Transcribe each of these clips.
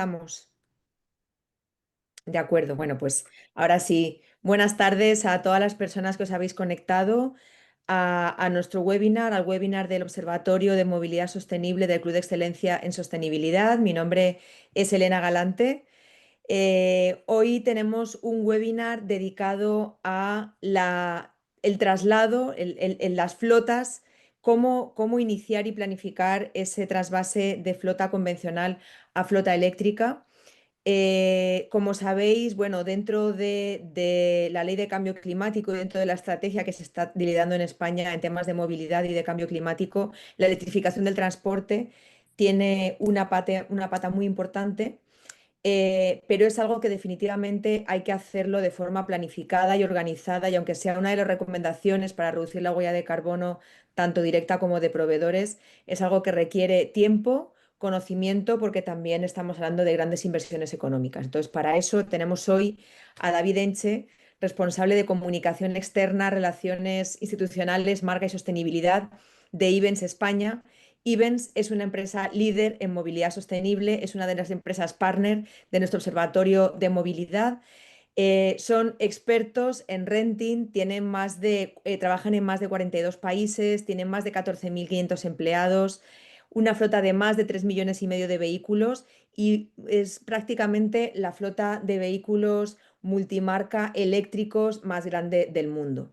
Estamos. De acuerdo, bueno, pues ahora sí, buenas tardes a todas las personas que os habéis conectado a nuestro webinar, al webinar del Observatorio de Movilidad Sostenible del Club de Excelencia en Sostenibilidad. Mi nombre es Elena Galante. Hoy tenemos un webinar dedicado a el traslado en las flotas, cómo iniciar y planificar ese trasvase de flota convencional a flota eléctrica. Como sabéis, bueno, dentro de la ley de cambio climático y dentro de la estrategia que se está liderando en España en temas de movilidad y de cambio climático, la electrificación del transporte tiene una pata muy importante, pero es algo que definitivamente hay que hacerlo de forma planificada y organizada, y aunque sea una de las recomendaciones para reducir la huella de carbono, tanto directa como de proveedores, es algo que requiere tiempo, conocimiento, porque también estamos hablando de grandes inversiones económicas. Entonces, para eso tenemos hoy a David Enche, responsable de comunicación externa, relaciones institucionales, marca y sostenibilidad de Ibens España. Ibens es una empresa líder en movilidad sostenible, es una de las empresas partner de nuestro observatorio de movilidad. Son expertos en renting, trabajan en más de 42 países, tienen más de 14.500 empleados, una flota de más de 3,5 millones de vehículos, y es prácticamente la flota de vehículos multimarca eléctricos más grande del mundo.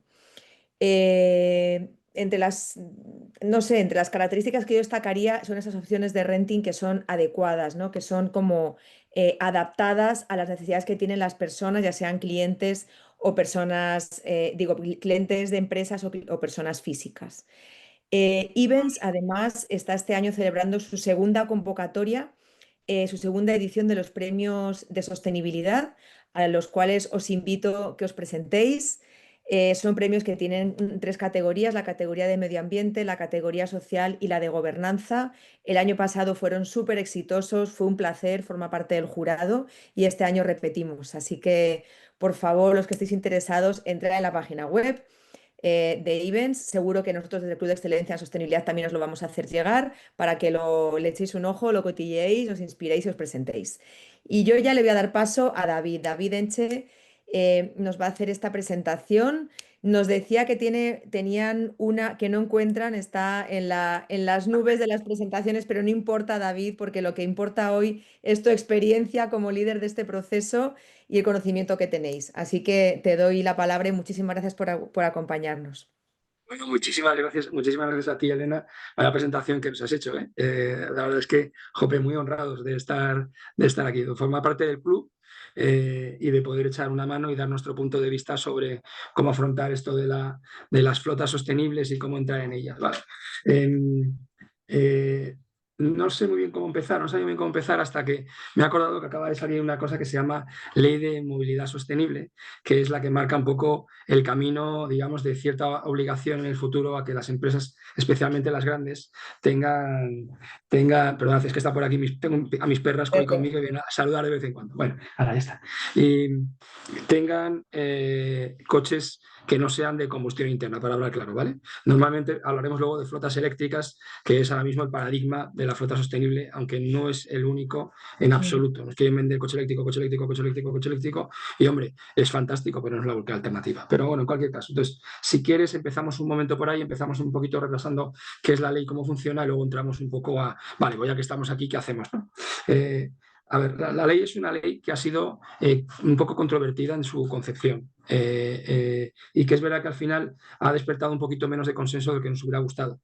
Entre las, no sé, entre las características que yo destacaría son esas opciones de renting que son adecuadas, ¿no? Que son como adaptadas a las necesidades que tienen las personas, ya sean clientes o personas, clientes de empresas o personas físicas. Ibens, además, está este año celebrando su segunda convocatoria, su segunda edición de los premios de sostenibilidad, a los cuales os invito que os presentéis. Son premios que tienen tres categorías: la categoría de medio ambiente, la categoría social y la de gobernanza. El año pasado fueron súper exitosos, fue un placer formar parte del jurado, y este año repetimos. Así que, por favor, los que estéis interesados, entrad en la página web de Events. Seguro que nosotros desde el Club de Excelencia en Sostenibilidad también os lo vamos a hacer llegar para que le echéis un ojo, lo cotilleéis, os inspiréis y os presentéis. Y yo ya le voy a dar paso a David. David Enche nos va a hacer esta presentación. Nos decía que tenían una que no encuentran, está en las nubes de las presentaciones, pero no importa, David, porque lo que importa hoy es tu experiencia como líder de este proceso y el conocimiento que tenéis. Así que te doy la palabra y muchísimas gracias por acompañarnos. Bueno, muchísimas gracias a ti, Elena, a la presentación que nos has hecho, ¿eh? La verdad es que, jope, muy honrados de estar aquí, de formar parte del club y de poder echar una mano y dar nuestro punto de vista sobre cómo afrontar esto de las flotas sostenibles y cómo entrar en ellas. ¿Vale? Em, eh, no sé muy bien cómo empezar, no sé muy bien cómo empezar hasta que me he acordado que acaba de salir una cosa que se llama Ley de Movilidad Sostenible, que es la que marca un poco el camino, digamos, de cierta obligación en el futuro a que las empresas, especialmente las grandes, perdón, es que está por aquí, tengo a mis perras hoy conmigo y vienen a saludar de vez en cuando. Bueno, ahora ya está. Y tengan coches que no sean de combustión interna, para hablar claro, ¿vale? Normalmente hablaremos luego de flotas eléctricas, que es ahora mismo el paradigma de la flota sostenible, aunque no es el único en Mm. absoluto. Nos quieren vender coche eléctrico, coche eléctrico, coche eléctrico, coche eléctrico, y hombre, es fantástico, pero no es la única alternativa. Pero bueno, en cualquier caso, entonces, si quieres, empezamos un momento por ahí, empezamos un poquito repasando qué es la ley, cómo funciona, y luego entramos un poco vale, pues ya que estamos aquí, ¿qué hacemos? ¿No? A ver, la ley es una ley que ha sido un poco controvertida en su concepción y que es verdad que al final ha despertado un poquito menos de consenso del que nos hubiera gustado.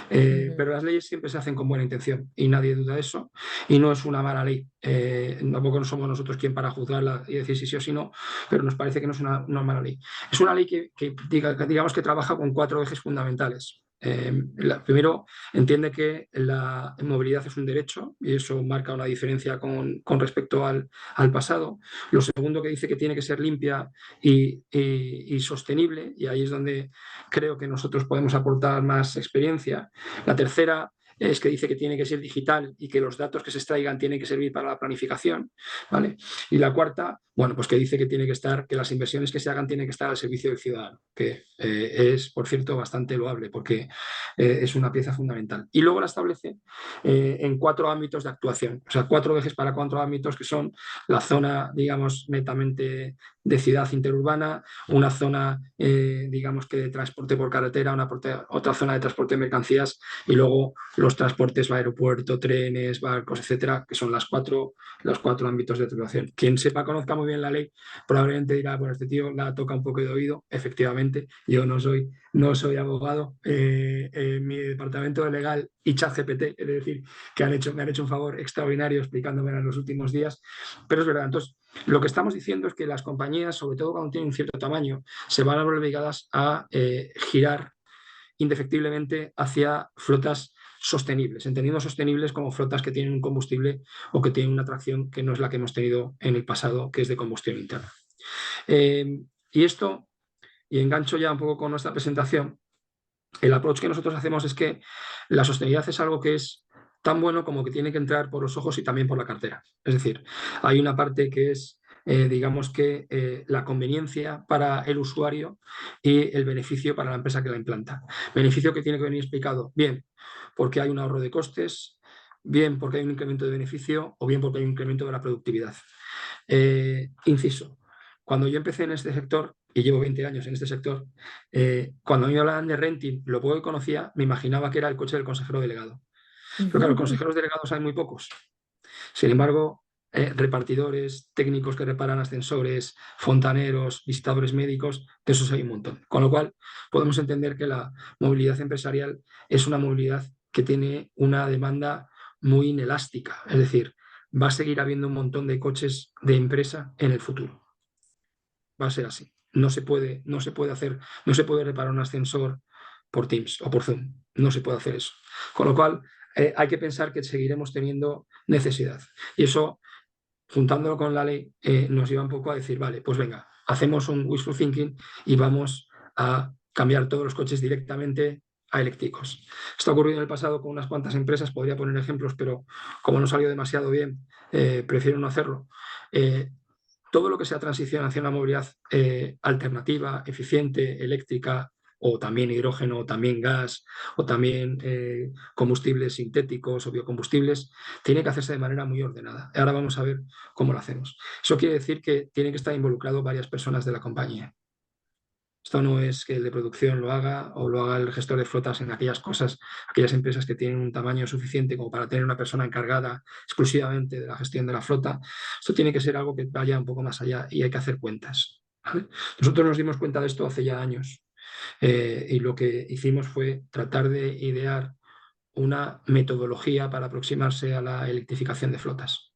Ujú. Pero las leyes siempre se hacen con buena intención y nadie duda de eso, y no es una mala ley. Tampoco no somos nosotros quien para juzgarla y decir si sí o si no, pero nos parece que no es una mala ley. Es una ley que digamos que trabaja con cuatro ejes fundamentales. Primero, entiende que la movilidad es un derecho y eso marca una diferencia con respecto al pasado. Lo segundo, que dice que tiene que ser limpia y sostenible, y ahí es donde creo que nosotros podemos aportar más experiencia. La tercera es que dice que tiene que ser digital y que los datos que se extraigan tienen que servir para la planificación, ¿vale? Y la cuarta, Bueno, pues que dice que tiene que estar, que las inversiones que se hagan tienen que estar al servicio del ciudadano, que es, por cierto, bastante loable porque es una pieza fundamental. Y luego la establece en 4 ámbitos de actuación, o sea, 4 ejes para 4 ámbitos que son la zona, digamos, netamente de ciudad interurbana, una zona, digamos que de transporte por carretera, otra zona de transporte de mercancías y luego los transportes, aeropuerto, trenes, barcos, etcétera, que son los 4 ámbitos de actuación. Quien sepa, conozca muy bien la ley, probablemente dirá, bueno, este tío la toca un poco de oído. Efectivamente, yo no soy abogado. Mi departamento de legal y ChatGPT, es decir, que me han hecho un favor extraordinario explicándomelo en los últimos días, pero es verdad. Entonces, lo que estamos diciendo es que las compañías, sobre todo cuando tienen un cierto tamaño, se van a ver obligadas a girar indefectiblemente hacia flotas sostenibles, entendiendo sostenibles como flotas que tienen un combustible o que tienen una tracción que no es la que hemos tenido en el pasado, que es de combustión interna. Y esto, y engancho ya un poco con nuestra presentación, el approach que nosotros hacemos es que la sostenibilidad es algo que es tan bueno como que tiene que entrar por los ojos y también por la cartera. Es decir, hay una parte que es, digamos que, la conveniencia para el usuario y el beneficio para la empresa que la implanta. Beneficio que tiene que venir explicado bien porque hay un ahorro de costes, bien porque hay un incremento de beneficio o bien porque hay un incremento de la productividad. Inciso, cuando yo empecé en este sector, y llevo 20 años en este sector, cuando a mí me hablaban de renting, lo poco que conocía, me imaginaba que era el coche del consejero delegado. Pero claro, consejeros delegados hay muy pocos. Sin embargo, repartidores, técnicos que reparan ascensores, fontaneros, visitadores médicos, de esos hay un montón. Con lo cual, podemos entender que la movilidad empresarial es una movilidad que tiene una demanda muy inelástica. Es decir, va a seguir habiendo un montón de coches de empresa en el futuro. Va a ser así. No se puede hacer, no se puede reparar un ascensor por Teams o por Zoom. No se puede hacer eso. Con lo cual, hay que pensar que seguiremos teniendo necesidad. Y eso, juntándolo con la ley, nos lleva un poco a decir, vale, pues venga, hacemos un wishful thinking y vamos a cambiar todos los coches directamente a eléctricos. Esto ha ocurrido en el pasado con unas cuantas empresas, podría poner ejemplos, pero como no salió demasiado bien, prefiero no hacerlo. Todo lo que sea transición hacia una movilidad alternativa, eficiente, eléctrica, o también hidrógeno, o también gas, o también combustibles sintéticos o biocombustibles, tiene que hacerse de manera muy ordenada. Ahora vamos a ver cómo lo hacemos. Eso quiere decir que tienen que estar involucrados varias personas de la compañía. Esto no es que el de producción lo haga o lo haga el gestor de flotas en aquellas cosas, aquellas empresas que tienen un tamaño suficiente como para tener una persona encargada exclusivamente de la gestión de la flota. Esto tiene que ser algo que vaya un poco más allá y hay que hacer cuentas. ¿Vale? Nosotros nos dimos cuenta de esto hace ya años y lo que hicimos fue tratar de idear una metodología para aproximarse a la electrificación de flotas.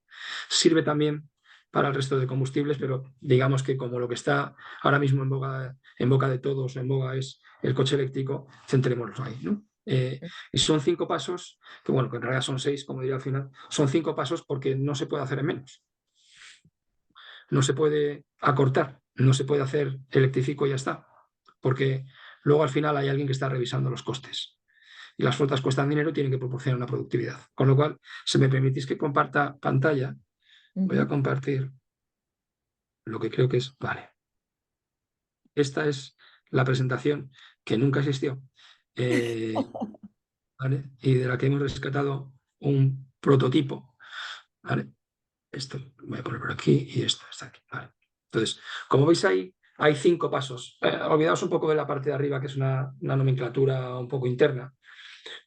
Sirve también para el resto de combustibles, pero digamos que como lo que está ahora mismo en boca de todos, en boga es el coche eléctrico, centrémonos ahí, ¿no? Y son 5 pasos, que bueno, que en realidad son 6, como diría al final, son 5 pasos porque no se puede hacer en menos. No se puede acortar, no se puede hacer electrifico y ya está, porque luego al final hay alguien que está revisando los costes y las flotas cuestan dinero y tienen que proporcionar una productividad. Con lo cual, si me permitís que comparta pantalla, voy a compartir lo que creo que es, vale, esta es la presentación que nunca existió, ¿vale? Y de la que hemos rescatado un prototipo, ¿vale? Esto voy a poner por aquí y esto está aquí, ¿vale? Entonces, como veis ahí, hay 5 pasos. Olvidaos un poco de la parte de arriba, que es una nomenclatura un poco interna,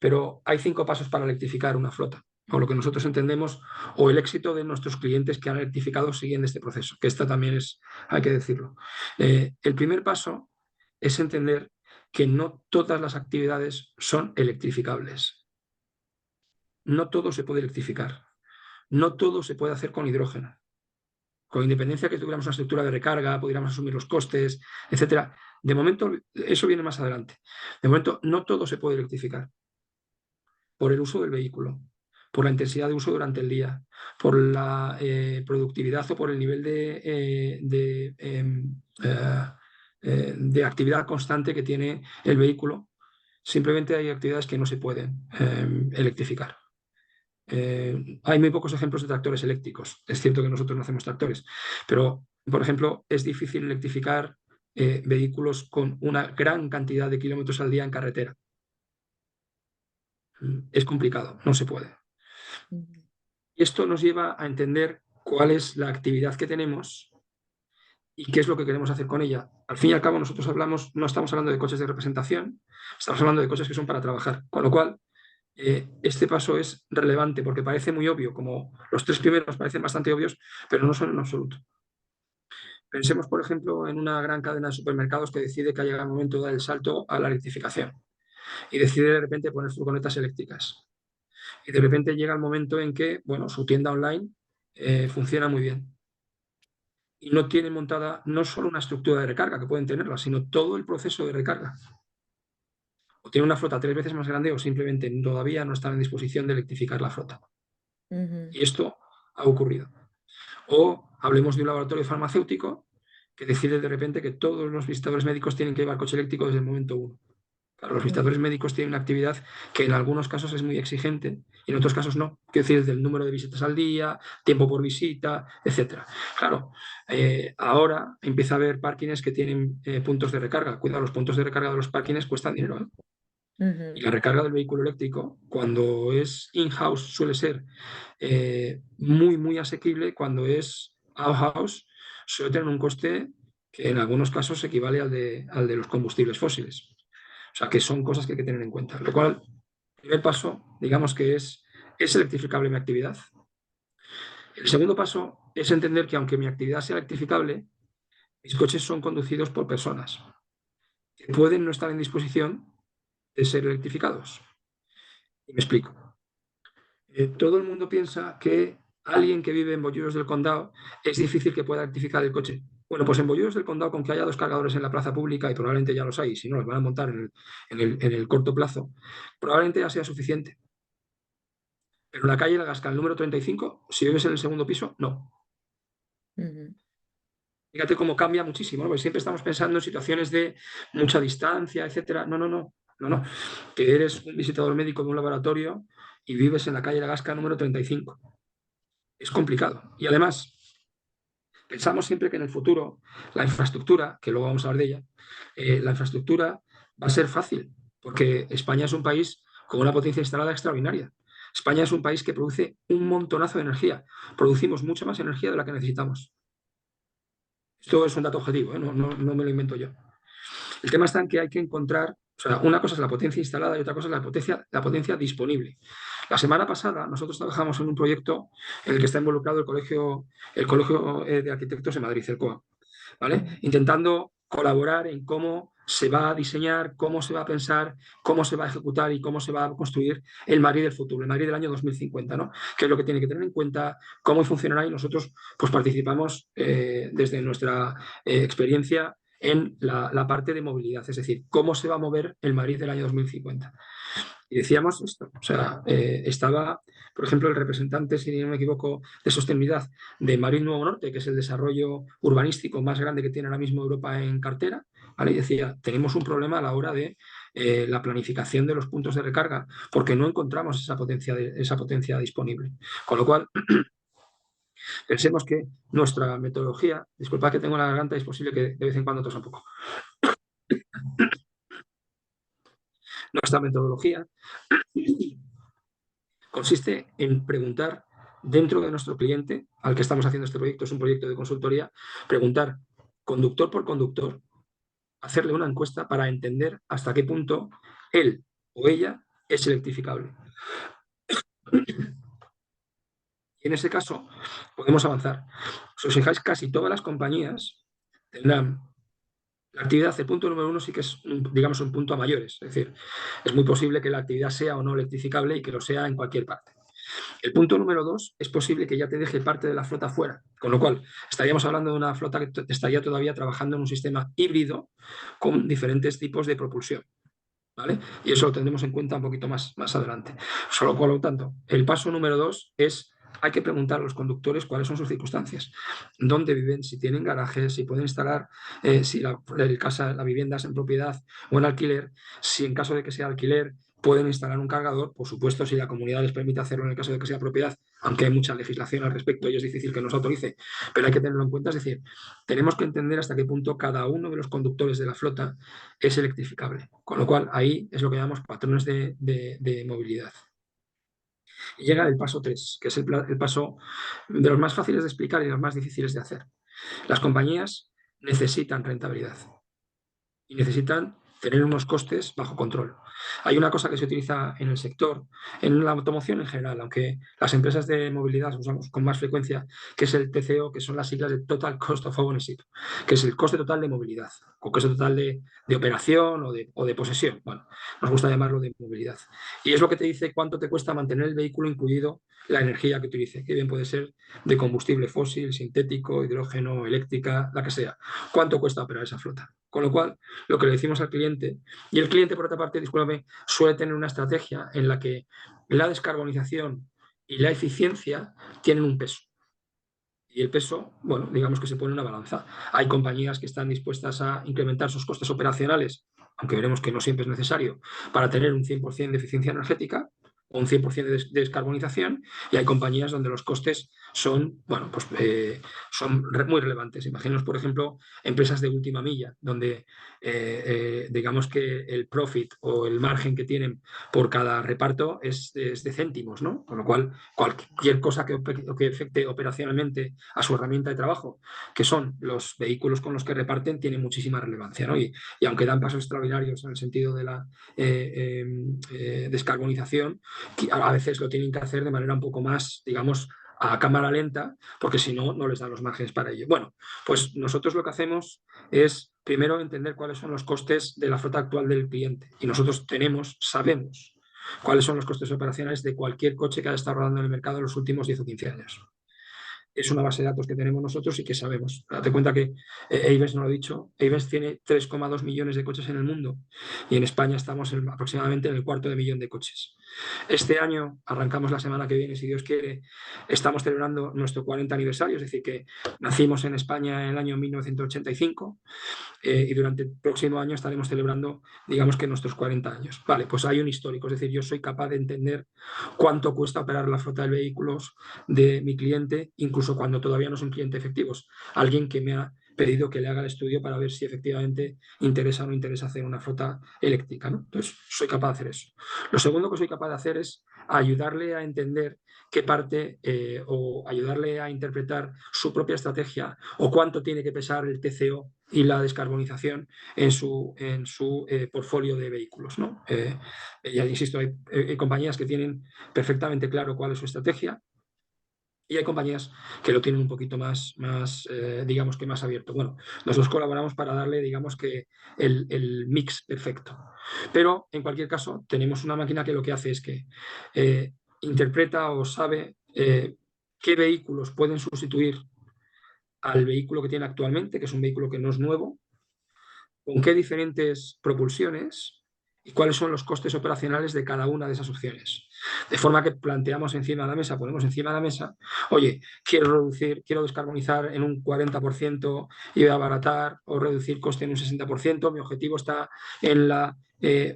pero hay 5 pasos para electrificar una flota, o lo que nosotros entendemos, o el éxito de nuestros clientes que han electrificado siguiendo este proceso, que esta también es, hay que decirlo. El primer paso es entender que no todas las actividades son electrificables. No todo se puede electrificar. No todo se puede hacer con hidrógeno. Con independencia que tuviéramos una estructura de recarga, pudiéramos asumir los costes, etcétera. De momento, eso viene más adelante. De momento, no todo se puede electrificar por el uso del vehículo, por la intensidad de uso durante el día, por la productividad o por el nivel de actividad constante que tiene el vehículo. Simplemente hay actividades que no se pueden electrificar. Hay muy pocos ejemplos de tractores eléctricos. Es cierto que nosotros no hacemos tractores, pero por ejemplo, es difícil electrificar vehículos con una gran cantidad de kilómetros al día en carretera. Es complicado, no se puede. ujú, Y esto nos lleva a entender cuál es la actividad que tenemos y qué es lo que queremos hacer con ella. Al fin y al cabo, nosotros hablamos, no estamos hablando de coches de representación, estamos hablando de coches que son para trabajar. Con lo cual, este paso es relevante porque parece muy obvio, como los tres primeros parecen bastante obvios, pero no son en absoluto. Pensemos, por ejemplo, en una gran cadena de supermercados que decide que ha llegado el momento de dar el salto a la electrificación y decide de repente poner furgonetas eléctricas. Y de repente llega el momento en que, bueno, su tienda online funciona muy bien y no tiene montada no solo una estructura de recarga, que pueden tenerla, sino todo el proceso de recarga. O tiene una flota 3 veces más grande o simplemente todavía no están en disposición de electrificar la flota. ujú, Y esto ha ocurrido. O hablemos de un laboratorio farmacéutico que decide de repente que todos los visitadores médicos tienen que llevar coche eléctrico desde el momento uno. Claro, los ujú, visitadores médicos tienen una actividad que en algunos casos es muy exigente y en otros casos no. Quiero decir, desde el número de visitas al día, tiempo por visita, etcétera. Claro, ahora empieza a haber parkings que tienen puntos de recarga. Cuidado, los puntos de recarga de los parkings cuestan dinero, ¿eh? Y ujú, la recarga del vehículo eléctrico, cuando es in-house, suele ser muy, muy asequible. Cuando es out-house, suele tener un coste que en algunos casos equivale al de los combustibles fósiles. O sea, que son cosas que hay que tener en cuenta. Lo cual, el primer paso, digamos que ¿es electrificable mi actividad? El segundo paso es entender que aunque mi actividad sea electrificable, mis coches son conducidos por personas que pueden no estar en disposición de ser electrificados. Y me explico. Todo el mundo piensa que alguien que vive en Bollullos del Condado es difícil que pueda rectificar el coche. Bueno, pues en Bollullos del Condado, con que haya 2 cargadores en la plaza pública, y probablemente ya los hay, si no los van a montar en el corto plazo, probablemente ya sea suficiente. Pero en la calle La Gasca, el número 35, si vives en el segundo piso, no. ujú, Fíjate cómo cambia muchísimo, ¿no? Porque siempre estamos pensando en situaciones de mucha distancia, etcétera. No, no, no, no, no. Que eres un visitador médico de un laboratorio y vives en la calle La Gasca número 35. Es complicado. Y además, pensamos siempre que en el futuro la infraestructura, que luego vamos a hablar de ella, la infraestructura va a ser fácil, porque España es un país con una potencia instalada extraordinaria. España es un país que produce un montonazo de energía. Producimos mucha más energía de la que necesitamos. Esto es un dato objetivo, ¿eh? No, no, no me lo invento yo. El tema está en que hay que encontrar, o sea, una cosa es la potencia instalada y otra cosa es la potencia disponible. La semana pasada nosotros trabajamos en un proyecto en el que está involucrado el Colegio de Arquitectos de Madrid, el COA, ¿vale? ujú, Intentando colaborar en cómo se va a diseñar, cómo se va a pensar, cómo se va a ejecutar y cómo se va a construir el Madrid del futuro, el Madrid del año 2050, ¿no? Que es lo que tiene que tener en cuenta, cómo funcionará, y nosotros pues participamos desde nuestra experiencia en la parte de movilidad, es decir, cómo se va a mover el Madrid del año 2050. Y decíamos esto, o sea, estaba, por ejemplo, el representante, si no me equivoco, de sostenibilidad de Madrid Nuevo Norte, que es el desarrollo urbanístico más grande que tiene ahora mismo Europa en cartera, ¿vale? Y decía, tenemos un problema a la hora de la planificación de los puntos de recarga, porque no encontramos esa potencia disponible. Con lo cual, pensemos que nuestra metodología, disculpad que tengo la garganta, es posible que de vez en cuando tosa un poco, nuestra metodología consiste en preguntar dentro de nuestro cliente al que estamos haciendo este proyecto, es un proyecto de consultoría, preguntar conductor por conductor, hacerle una encuesta para entender hasta qué punto él o ella es electrificable. Y en ese caso podemos avanzar. Si os fijáis, casi todas las compañías tendrán la actividad. El punto número uno sí que es, digamos, un punto a mayores. Es decir, es muy posible que la actividad sea o no electrificable y que lo sea en cualquier parte. El punto número dos, es posible que ya te deje parte de la flota fuera, con lo cual estaríamos hablando de una flota que estaría todavía trabajando en un sistema híbrido con diferentes tipos de propulsión, ¿vale? Y eso lo tendremos en cuenta un poquito más adelante. Solo por lo tanto, el paso número dos es, hay que preguntar a los conductores cuáles son sus circunstancias, dónde viven, si tienen garajes, si pueden instalar, si la vivienda es en propiedad o en alquiler, si en caso de que sea alquiler, pueden instalar un cargador, por supuesto, si la comunidad les permite hacerlo en el caso de que sea propiedad, aunque hay mucha legislación al respecto y es difícil que nos autorice, pero hay que tenerlo en cuenta. Es decir, tenemos que entender hasta qué punto cada uno de los conductores de la flota es electrificable, con lo cual ahí es lo que llamamos patrones de movilidad. Y llega el paso 3, que es el paso de los más fáciles de explicar y los más difíciles de hacer. Las compañías necesitan rentabilidad y necesitan tener unos costes bajo control. Hay una cosa que se utiliza en el sector, en la automoción en general, aunque las empresas de movilidad usamos con más frecuencia, que es el TCO, que son las siglas de Total Cost of Ownership, que es el coste total de movilidad, o coste total de operación o de posesión. Bueno, nos gusta llamarlo de movilidad. Y es lo que te dice cuánto te cuesta mantener el vehículo, incluido la energía que utilice, que bien puede ser de combustible fósil, sintético, hidrógeno, eléctrica, la que sea. ¿Cuánto cuesta operar esa flota? Con lo cual, lo que le decimos al cliente, y el cliente, por otra parte, discúlpame, suele tener una estrategia en la que la descarbonización y la eficiencia tienen un peso. Y el peso, bueno, digamos que se pone en una balanza. Hay compañías que están dispuestas a incrementar sus costes operacionales, aunque veremos que no siempre es necesario, para tener un 100% de eficiencia energética o un 100% de descarbonización, y hay compañías donde los costes son, bueno, pues son muy relevantes. Imaginaos, por ejemplo, empresas de última milla, donde digamos que el profit o el margen que tienen por cada reparto es de céntimos, ¿no? Con lo cual, cualquier cosa que afecte operacionalmente a su herramienta de trabajo, que son los vehículos con los que reparten, tiene muchísima relevancia, ¿no? Y aunque dan pasos extraordinarios en el sentido de la descarbonización, a veces lo tienen que hacer de manera un poco más, digamos, a cámara lenta, porque si no, no les dan los márgenes para ello. Bueno, pues nosotros lo que hacemos es primero entender cuáles son los costes de la flota actual del cliente. Y nosotros sabemos cuáles son los costes operacionales de cualquier coche que haya estado rodando en el mercado en los últimos 10 o 15 años. Es una base de datos que tenemos nosotros y que sabemos. Date cuenta que Aves no lo ha dicho, Aves tiene 3,2 millones de coches en el mundo y en España estamos aproximadamente en el cuarto de millón de coches. Este año, arrancamos la semana que viene, si Dios quiere, estamos celebrando nuestro 40 aniversario, es decir, que nacimos en España en el año 1985 y durante el próximo año estaremos celebrando, digamos que nuestros 40 años. Vale, pues hay un histórico, es decir, yo soy capaz de entender cuánto cuesta operar la flota de vehículos de mi cliente, incluso cuando todavía no son clientes efectivos. Alguien que me ha pedido que le haga el estudio para ver si efectivamente interesa o no interesa hacer una flota eléctrica, ¿no? Entonces, soy capaz de hacer eso. Lo segundo que soy capaz de hacer es ayudarle a entender qué parte o ayudarle a interpretar su propia estrategia o cuánto tiene que pesar el TCO y la descarbonización en su portfolio de vehículos, ¿no? Ya insisto, hay compañías que tienen perfectamente claro cuál es su estrategia y hay compañías que lo tienen un poquito digamos que más abierto. Bueno, nosotros colaboramos para darle, digamos que el mix perfecto. Pero en cualquier caso, tenemos una máquina que lo que hace es que interpreta o sabe qué vehículos pueden sustituir al vehículo que tiene actualmente, que es un vehículo que no es nuevo, con qué diferentes propulsiones y cuáles son los costes operacionales de cada una de esas opciones. De forma que planteamos encima de la mesa, ponemos encima de la mesa, oye, quiero descarbonizar en un 40% y abaratar o reducir coste en un 60%, mi objetivo está en la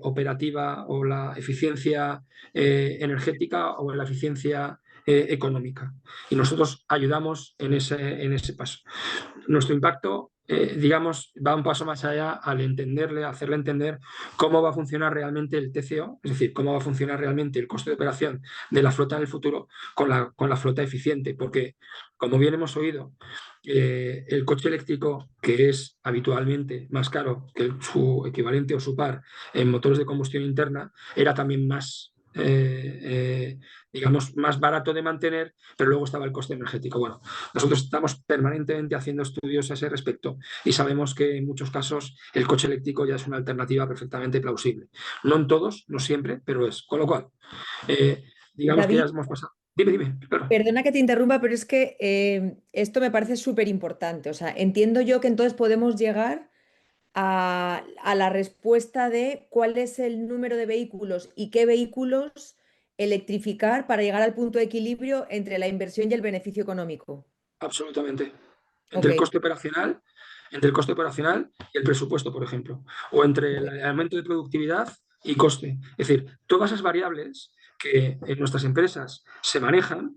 operativa o la eficiencia energética o en la eficiencia económica. Y nosotros ayudamos en ese paso. Nuestro impacto, digamos, va un paso más allá al entenderle, hacerle entender cómo va a funcionar realmente el TCO, es decir, cómo va a funcionar realmente el coste de operación de la flota en el futuro con la flota eficiente, porque como bien hemos oído, el coche eléctrico, que es habitualmente más caro que su equivalente o su par en motores de combustión interna, era también más digamos, más barato de mantener, pero luego estaba el coste energético. Bueno, nosotros estamos permanentemente haciendo estudios a ese respecto y sabemos que en muchos casos el coche eléctrico ya es una alternativa perfectamente plausible. No en todos, no siempre, pero es. Con lo cual, digamos que ya David, hemos pasado. Dime, claro. perdona que te interrumpa, pero es que esto me parece súper importante. O sea, entiendo yo que entonces podemos llegar a la respuesta de cuál es el número de vehículos y qué vehículos electrificar para llegar al punto de equilibrio entre la inversión y el beneficio económico. Absolutamente. Ok, Entre el coste operacional, entre el coste operacional y el presupuesto, por ejemplo, o entre ok. el aumento de productividad y coste. Es decir, todas esas variables que en nuestras empresas se manejan,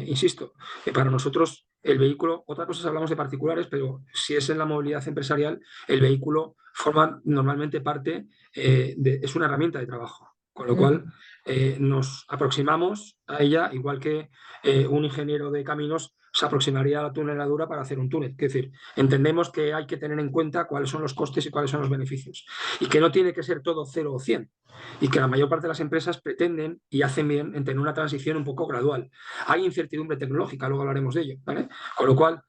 insisto, para nosotros el vehículo, otra cosa es hablamos de particulares, pero si es en la movilidad empresarial, el vehículo forma normalmente parte, es una herramienta de trabajo, con lo cual Ujú. nos aproximamos a ella igual que un ingeniero de caminos se aproximaría a la tuneladura para hacer un túnel. Es decir, entendemos que hay que tener en cuenta cuáles son los costes y cuáles son los beneficios y que no tiene que ser todo 0 o 100 y que la mayor parte de las empresas pretenden y hacen bien en tener una transición un poco gradual. Hay incertidumbre tecnológica, luego hablaremos de ello, ¿vale? Con lo cual,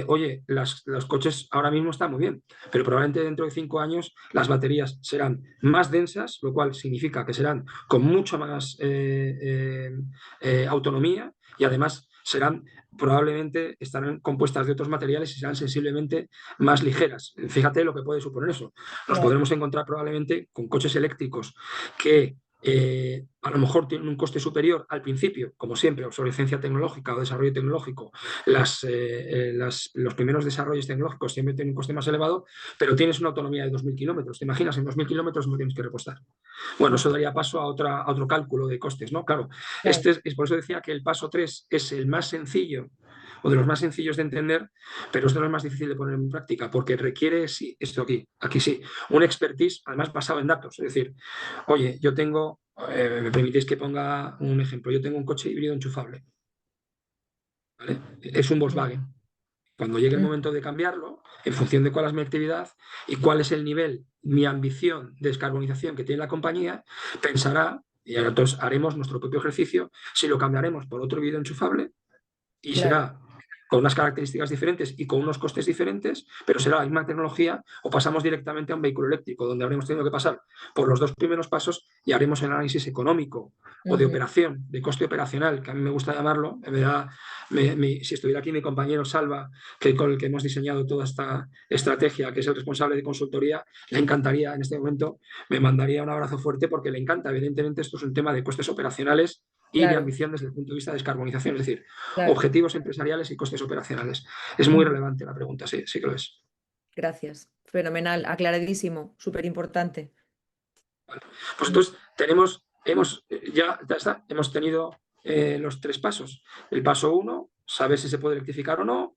oye, los coches ahora mismo están muy bien, pero probablemente dentro de 5 años las baterías serán más densas, lo cual significa que serán con mucho más autonomía y además serán probablemente estarán compuestas de otros materiales y serán sensiblemente más ligeras. Fíjate lo que puede suponer eso. Nos Claro. podremos encontrar probablemente con coches eléctricos que a lo mejor tienen un coste superior al principio, como siempre, obsolescencia tecnológica o desarrollo tecnológico. Los primeros desarrollos tecnológicos siempre tienen un coste más elevado, pero tienes una autonomía de 2.000 kilómetros. ¿Te imaginas? En 2.000 kilómetros no tienes que repostar. Bueno, eso daría paso a otro cálculo de costes, ¿no? Claro, Claro. por eso decía que el paso 3 es el más sencillo o de los más sencillos de entender, pero es de los más difícil de poner en práctica, porque requiere, sí, esto aquí sí, un expertise, además basado en datos. Es decir, oye, yo tengo, me permitís que ponga un ejemplo, yo tengo un coche híbrido enchufable, ¿vale? Es un Ujú. Volkswagen. Cuando llegue el Ujú. momento de cambiarlo, en función de cuál es mi actividad y cuál es el nivel, mi ambición de descarbonización que tiene la compañía, pensará, y ahora entonces haremos nuestro propio ejercicio, si lo cambiaremos por otro híbrido enchufable y Claro. será con unas características diferentes y con unos costes diferentes, pero será la misma tecnología, o pasamos directamente a un vehículo eléctrico, donde habremos tenido que pasar por los dos primeros pasos y haremos el análisis económico o de Ujú. operación, de coste operacional, que a mí me gusta llamarlo. Si estuviera aquí mi compañero Salva, con el que hemos diseñado toda esta estrategia, que es el responsable de consultoría, le encantaría en este momento, me mandaría un abrazo fuerte porque le encanta. Evidentemente, esto es un tema de costes operacionales y de Claro. ambición desde el punto de vista de descarbonización, es decir, Claro. objetivos empresariales y costes operacionales. Es muy Ujú. relevante la pregunta, sí, sí que lo es. Gracias. Fenomenal, aclaradísimo, súper importante. Pues entonces ya está, hemos tenido los tres pasos. El paso uno, saber si se puede rectificar o no.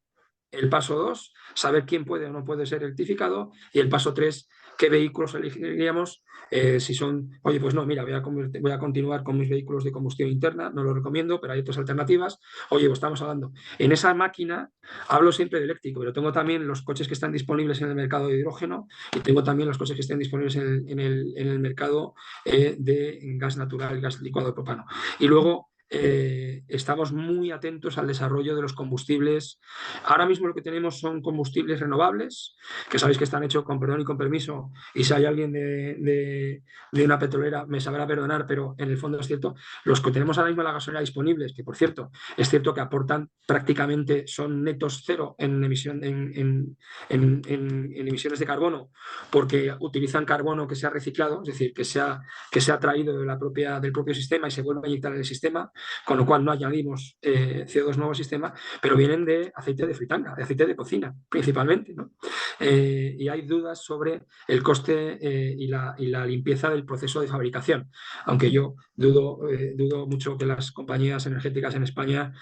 El paso 2, saber quién puede o no puede ser rectificado. Y el paso 3, qué vehículos elegiríamos. Si son, oye, pues no, mira, voy a continuar con mis vehículos de combustión interna, no lo recomiendo, pero hay otras alternativas. Oye, pues estamos hablando. En esa máquina hablo siempre de eléctrico, pero tengo también los coches que están disponibles en el mercado de hidrógeno y tengo también los coches que estén disponibles en el mercado de gas natural, gas licuado de propano. Y luego estamos muy atentos al desarrollo de los combustibles. Ahora mismo lo que tenemos son combustibles renovables, que sabéis que están hechos con perdón y con permiso, y si hay alguien de una petrolera me sabrá perdonar, pero en el fondo es cierto. Los que tenemos ahora mismo en la gasolina disponibles, que por cierto, es cierto que aportan prácticamente, son netos cero en, emisión, en emisiones de carbono, porque utilizan carbono que se ha reciclado, es decir, que se ha traído del propio sistema y se vuelve a inyectar en el sistema, con lo cual no añadimos CO2 nuevo al sistema, pero vienen de aceite de fritanga, de aceite de cocina, principalmente, ¿no? Y hay dudas sobre el coste y la limpieza del proceso de fabricación, aunque yo dudo mucho que las compañías energéticas en España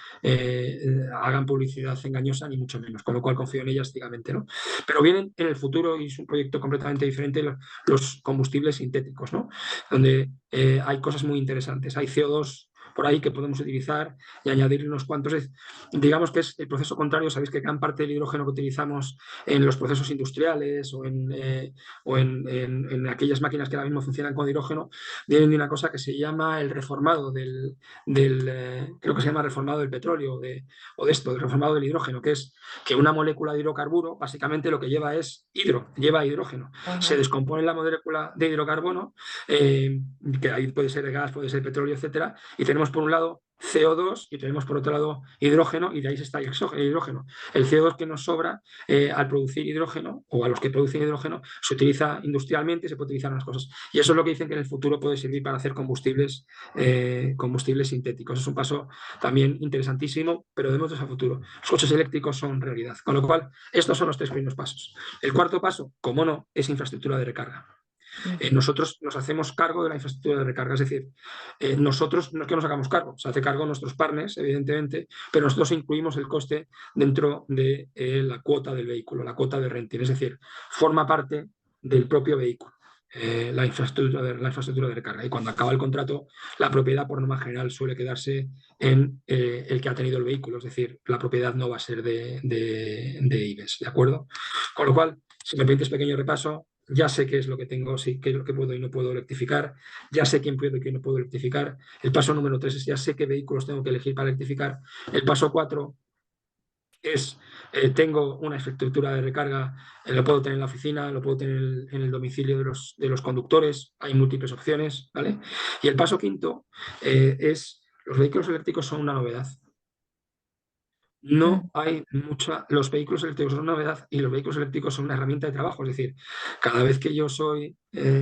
hagan publicidad engañosa, ni mucho menos, con lo cual confío en ellas ciegamente, ¿no? Pero vienen en el futuro, y es un proyecto completamente diferente, los combustibles sintéticos, ¿no? Donde hay cosas muy interesantes. Hay CO2 por ahí que podemos utilizar y añadir unos cuantos. Digamos que es el proceso contrario. Sabéis que gran parte del hidrógeno que utilizamos en los procesos industriales o en aquellas máquinas que ahora mismo funcionan con hidrógeno vienen de una cosa que se llama el reformado creo que se llama reformado del petróleo o de esto, del reformado del hidrógeno, que es que una molécula de hidrocarburo básicamente lo que lleva es lleva hidrógeno. Se Ajá. descompone la molécula de hidrocarbono, que ahí puede ser gas, puede ser petróleo, etcétera, y tenemos por un lado CO2 y tenemos por otro lado hidrógeno y de ahí se está el hidrógeno. El CO2 que nos sobra al producir hidrógeno o a los que producen hidrógeno se utiliza industrialmente y se puede utilizar en las cosas. Y eso es lo que dicen que en el futuro puede servir para hacer combustibles sintéticos. Es un paso también interesantísimo, pero de modos a futuro. Los coches eléctricos son realidad. Con lo cual, estos son los tres primeros pasos. El cuarto paso, como no, es infraestructura de recarga. ujú, Nosotros nos hacemos cargo de la infraestructura de recarga, es decir, nosotros no es que nos hagamos cargo, se hace cargo nuestros partners, evidentemente, pero nosotros incluimos el coste dentro de la cuota del vehículo, la cuota de renting, es decir, forma parte del propio vehículo. La infraestructura de recarga. Y cuando acaba el contrato, la propiedad, por norma general, suele quedarse en el que ha tenido el vehículo, es decir, la propiedad no va a ser de IBEX, ¿de acuerdo? Con lo cual, si me permites pequeño repaso, ya sé qué es lo que tengo, sí, qué es lo que puedo y no puedo electrificar, ya sé quién puedo y quién no puedo electrificar. El paso número 3 es ya sé qué vehículos tengo que elegir para electrificar. El paso 4 es, tengo una infraestructura de recarga, lo puedo tener en la oficina, lo puedo tener en el domicilio de los conductores, hay múltiples opciones, ¿vale? Y el paso quinto es, los vehículos eléctricos son una novedad. ujú, No hay mucha, los vehículos eléctricos son una novedad y los vehículos eléctricos son una herramienta de trabajo, es decir, cada vez que yo soy,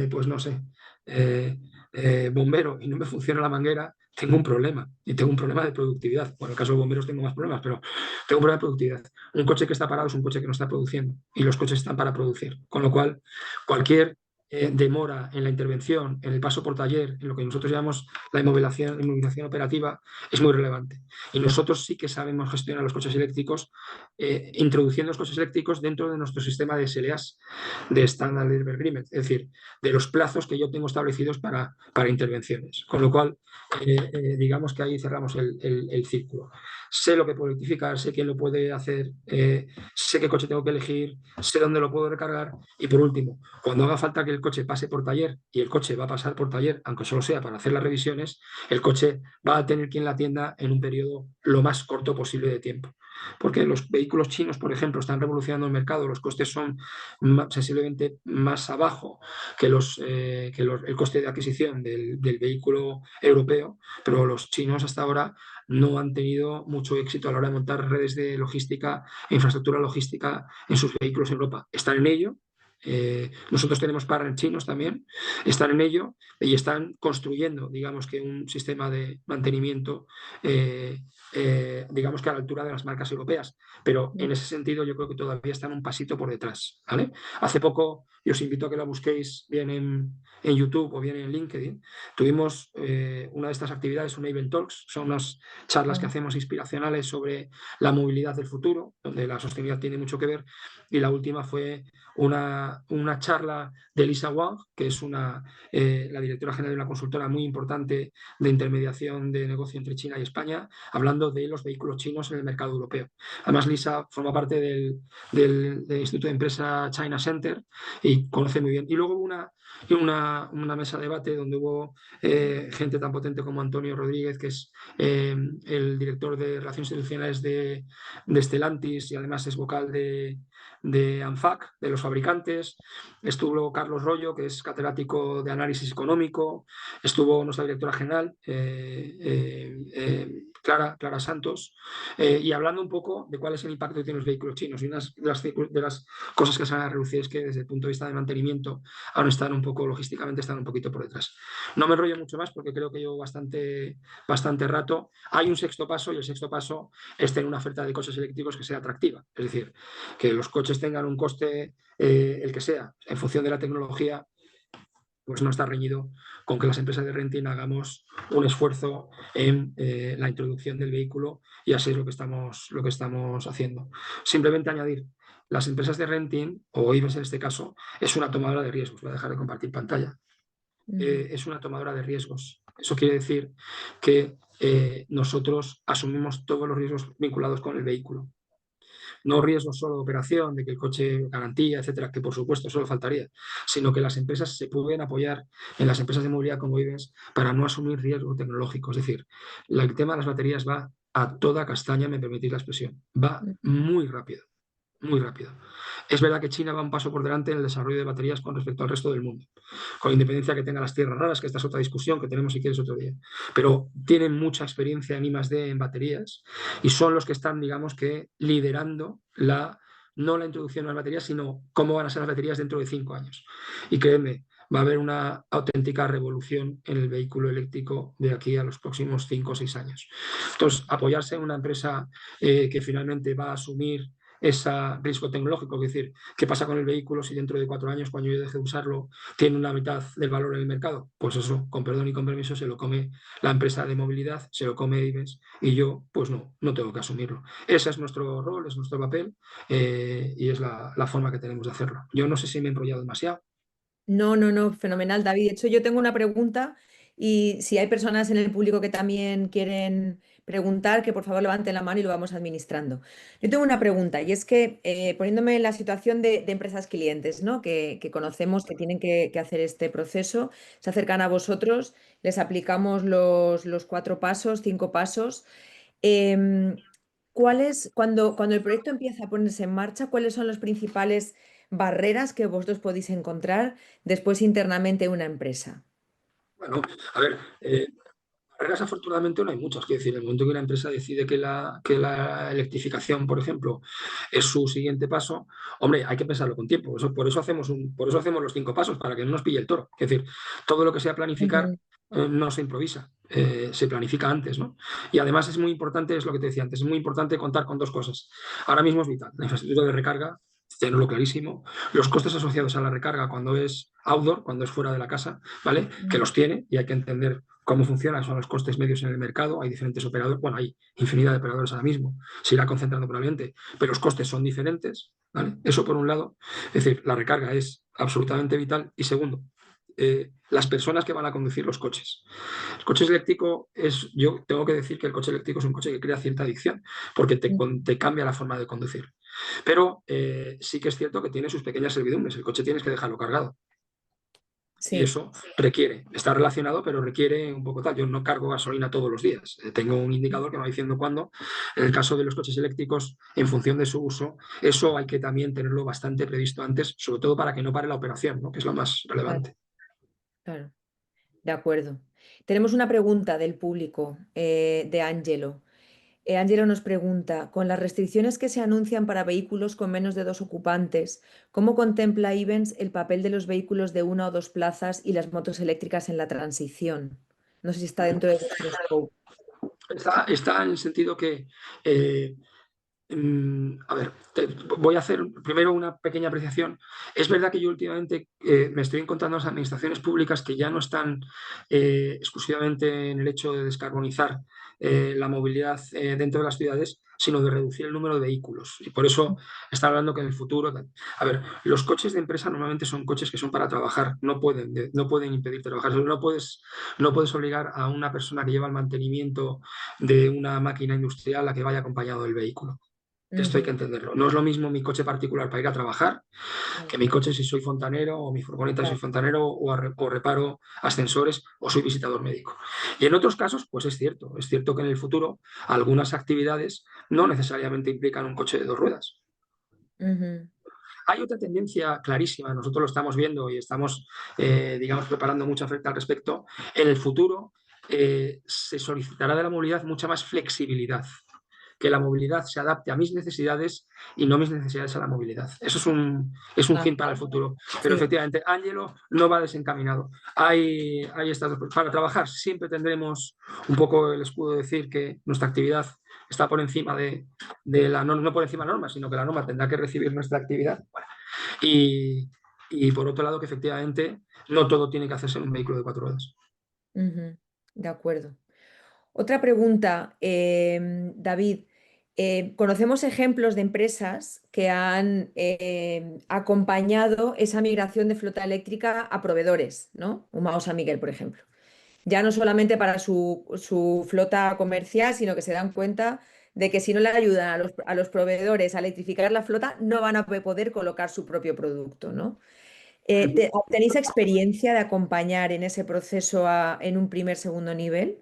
pues no sé, eh, bombero y no me funciona la manguera, tengo un problema y tengo un problema de productividad. Bueno, en el caso de bomberos tengo más problemas, pero tengo un problema de productividad. Un coche que está parado es un coche que no está produciendo y los coches están para producir, con lo cual cualquier demora en la intervención, en el paso por taller, en lo que nosotros llamamos la inmovilización operativa, es muy relevante. Y nosotros sí que sabemos gestionar los coches eléctricos, introduciendo los coches eléctricos dentro de nuestro sistema de SLAs, de Standard Delivery Agreement, es decir, de los plazos que yo tengo establecidos para intervenciones. Con lo cual, digamos que ahí cerramos el círculo. Sé lo que puedo electrificar, sé quién lo puede hacer, sé qué coche tengo que elegir, sé dónde lo puedo recargar y por último, cuando haga falta que el coche pase por taller y el coche va a pasar por taller, aunque solo sea para hacer las revisiones, el coche va a tener quien la atienda en un periodo lo más corto posible de tiempo. Porque los vehículos chinos, por ejemplo, están revolucionando el mercado, los costes son sensiblemente más abajo el coste de adquisición del vehículo europeo, pero los chinos hasta ahora no han tenido mucho éxito a la hora de montar redes de logística, infraestructura logística en sus vehículos en Europa. Están en ello. Nosotros tenemos partners chinos también, están en ello y están construyendo, digamos que un sistema de mantenimiento, digamos que a la altura de las marcas europeas. Pero en ese sentido yo creo que todavía están un pasito por detrás, ¿vale? Hace poco, y os invito a que la busquéis bien en YouTube o bien en LinkedIn, tuvimos una de estas actividades, un Event Talks, son unas charlas que ujú, hacemos inspiracionales sobre la movilidad del futuro, donde la sostenibilidad tiene mucho que ver, y la última fue una charla de Lisa Wang, que es la directora general de una consultora muy importante de intermediación de negocio entre China y España, hablando de los vehículos chinos en el mercado europeo. Además, Lisa forma parte del Instituto de Empresa China Center y conoce muy bien. Y luego una mesa de debate donde hubo gente tan potente como Antonio Rodríguez, que es el director de Relaciones Institucionales de Stellantis y además es vocal de ANFAC, de los fabricantes. Estuvo Carlos Rollo, que es catedrático de análisis económico. Estuvo nuestra directora general, Clara Santos, y hablando un poco de cuál es el impacto que tienen los vehículos chinos. Y una de las cosas que se van a reducir es que desde el punto de vista de mantenimiento aún están un poco, logísticamente están un poquito por detrás. No me enrollo mucho más porque creo que llevo bastante rato. Hay un sexto paso y el sexto paso es tener una oferta de coches eléctricos que sea atractiva. Es decir, que los coches tengan un coste, el que sea, en función de la tecnología, pues no está reñido con que las empresas de renting hagamos un esfuerzo en la introducción del vehículo y así es lo que estamos haciendo. Simplemente añadir, las empresas de renting, o IBEX en este caso, es una tomadora de riesgos. Voy a dejar de compartir pantalla. ujú, Es una tomadora de riesgos. Eso quiere decir que nosotros asumimos todos los riesgos vinculados con el vehículo. No riesgos solo de operación, de que el coche garantía, etcétera, que por supuesto solo faltaría, sino que las empresas se pueden apoyar en las empresas de movilidad como IBEX para no asumir riesgo tecnológico. Es decir, el tema de las baterías va a toda castaña, me permitís la expresión. Va ujú, muy rápido, muy rápido. Es verdad que China va un paso por delante en el desarrollo de baterías con respecto al resto del mundo, con independencia que tenga las tierras raras, que esta es otra discusión que tenemos si quieres otro día. Pero tienen mucha experiencia en I+D en baterías y son los que están, digamos que, liderando no la introducción de las baterías, sino cómo van a ser las baterías dentro de 5 años. Y créeme, va a haber una auténtica revolución en el vehículo eléctrico de aquí a los próximos 5 o 6 años. Entonces, apoyarse en una empresa que finalmente va a asumir ese riesgo tecnológico, es decir, ¿qué pasa con el vehículo si dentro de 4 años, cuando yo deje de usarlo, tiene una mitad del valor en el mercado? Pues eso, con perdón y con permiso, se lo come la empresa de movilidad, se lo come Ibex y yo, pues no tengo que asumirlo. Ese es nuestro rol, es nuestro papel y es la forma que tenemos de hacerlo. Yo no sé si me he enrollado demasiado. No, no, no, fenomenal, David. De hecho, yo tengo una pregunta y si hay personas en el público que también quieren preguntar, que por favor levanten la mano y lo vamos administrando. Yo tengo una pregunta y es que poniéndome en la situación de empresas clientes, ¿no? Que conocemos que tienen que hacer este proceso, se acercan a vosotros, les aplicamos los 4 pasos, 5 pasos. Em, cuando el proyecto empieza a ponerse en marcha, cuáles son las principales barreras que vosotros podéis encontrar después internamente en una empresa? Bueno, a ver, carreras afortunadamente no hay muchas. Quiero decir, en el momento que una empresa decide que la electrificación, por ejemplo, es su siguiente paso, hombre, hay que pensarlo con tiempo. Por eso hacemos los 5 pasos, para que no nos pille el toro. Es decir, todo lo que sea planificar Ujú, no se improvisa, se planifica antes, ¿no? Y además es muy importante, es lo que te decía antes, es muy importante contar con dos cosas. Ahora mismo es vital, la infraestructura de recarga, tenerlo clarísimo, los costes asociados a la recarga cuando es outdoor, cuando es fuera de la casa, ¿vale? Que ujú, los tiene y hay que entender cómo funcionan, son los costes medios en el mercado, hay diferentes operadores, bueno, hay infinidad de operadores ahora mismo, se irá concentrando probablemente, pero los costes son diferentes, ¿vale? Eso por un lado, es decir, la recarga es absolutamente vital y segundo, las personas que van a conducir los coches. El coche eléctrico yo tengo que decir que el coche eléctrico es un coche que crea cierta adicción, porque te, ujú. te cambia la forma de conducir. Pero sí que es cierto que tiene sus pequeñas servidumbres, el coche tienes que dejarlo cargado. Y Sí, eso requiere, está relacionado, pero requiere un poco tal. Yo no cargo gasolina todos los días. Tengo un indicador que me va diciendo cuándo. En el caso de los coches eléctricos, en función de su uso, eso hay que también tenerlo bastante previsto antes, sobre todo para que no pare la operación, ¿no? Que es lo más claro, relevante. claro. De acuerdo. Tenemos una pregunta del público, de Angelo. Angelo nos pregunta, con las restricciones que se anuncian para vehículos con menos de 2 ocupantes, ¿cómo contempla Ivens el papel de los vehículos de 1 o 2 plazas y las motos eléctricas en la transición? No sé si está dentro de vuestro scope. Está en el sentido que a ver, voy a hacer primero una pequeña apreciación. Es verdad que yo últimamente me estoy encontrando las administraciones públicas que ya no están exclusivamente en el hecho de descarbonizar la movilidad dentro de las ciudades, sino de reducir el número de vehículos. Y por eso están hablando que en el futuro... A ver, los coches de empresa normalmente son coches que son para trabajar, no pueden impedir trabajar. No puedes obligar a una persona que lleva el mantenimiento de una máquina industrial a que vaya acompañado del vehículo. Esto hay que Ujú, entenderlo. No es lo mismo mi coche particular para ir a trabajar que claro, mi coche si soy fontanero o mi furgoneta si soy claro. fontanero o reparo ascensores o soy visitador médico. Y en otros casos, pues es cierto que en el futuro algunas actividades no necesariamente implican un coche de 2 ruedas. Ujú, Hay otra tendencia clarísima, nosotros lo estamos viendo y estamos, digamos, preparando mucha oferta al respecto. En el futuro se solicitará de la movilidad mucha más flexibilidad, que la movilidad se adapte a mis necesidades y no mis necesidades a la movilidad. Eso es un ah, fin para el futuro. Pero sí, efectivamente, Ángelo no va desencaminado. Hay estas para trabajar siempre tendremos un poco el escudo de decir que nuestra actividad está por encima de la norma, no por encima de la norma, sino que la norma tendrá que recibir nuestra actividad. Bueno, y, y por otro lado, que efectivamente no todo tiene que hacerse en un vehículo de 4 ruedas. ujú, de acuerdo. Otra pregunta, David. Conocemos ejemplos de empresas que han acompañado esa migración de flota eléctrica a proveedores, ¿no? Humao San Miguel, por ejemplo. Ya no solamente para su flota comercial, sino que se dan cuenta de que si no le ayudan a los proveedores a electrificar la flota, no van a poder colocar su propio producto, ¿no? ¿Tenéis experiencia de acompañar en ese proceso en un primer, segundo nivel?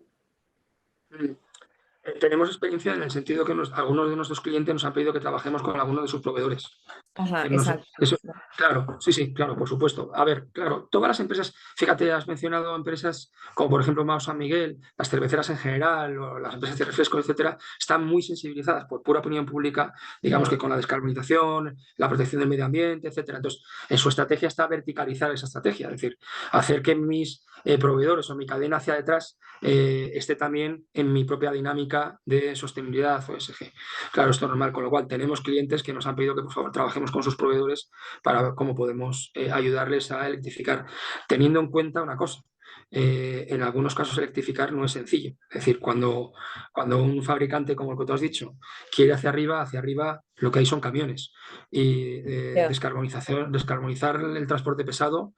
Tenemos experiencia en el sentido que algunos de nuestros clientes nos han pedido que trabajemos con algunos de sus proveedores. Ajá, No sé, exacto. eso, claro, sí, sí, claro, por supuesto. A ver, claro, todas las empresas, fíjate, has mencionado empresas como por ejemplo Mao San Miguel, las cerveceras en general, o las empresas de refrescos, etcétera, están muy sensibilizadas por pura opinión pública, digamos Mm, que con la descarbonización, la protección del medio ambiente, etcétera. Entonces, en su estrategia está verticalizar esa estrategia, es decir, hacer que mis proveedores o mi cadena hacia detrás esté también en mi propia dinámica técnica de sostenibilidad o ESG. Claro, esto es normal, con lo cual tenemos clientes que nos han pedido que por favor trabajemos con sus proveedores para ver cómo podemos ayudarles a electrificar, teniendo en cuenta una cosa. En algunos casos electrificar no es sencillo. Es decir, cuando un fabricante, como el que tú has dicho, quiere hacia arriba lo que hay son camiones. Y Ya. descarbonizar el transporte pesado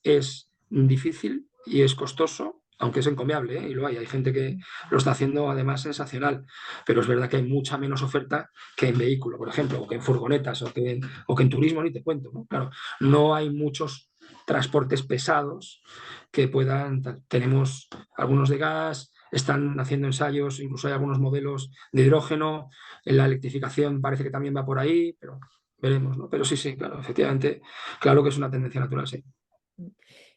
es difícil y es costoso, aunque es encomiable, ¿eh? Y lo hay. Hay gente que lo está haciendo además sensacional, pero es verdad que hay mucha menos oferta que en vehículo, por ejemplo, o que en furgonetas, o que en turismo, ni te cuento, ¿no? Claro, no hay muchos transportes pesados que puedan. Tenemos algunos de gas, están haciendo ensayos, incluso hay algunos modelos de hidrógeno, en la electrificación parece que también va por ahí, pero veremos, ¿no? Pero sí, sí, claro, efectivamente, claro que es una tendencia natural, sí.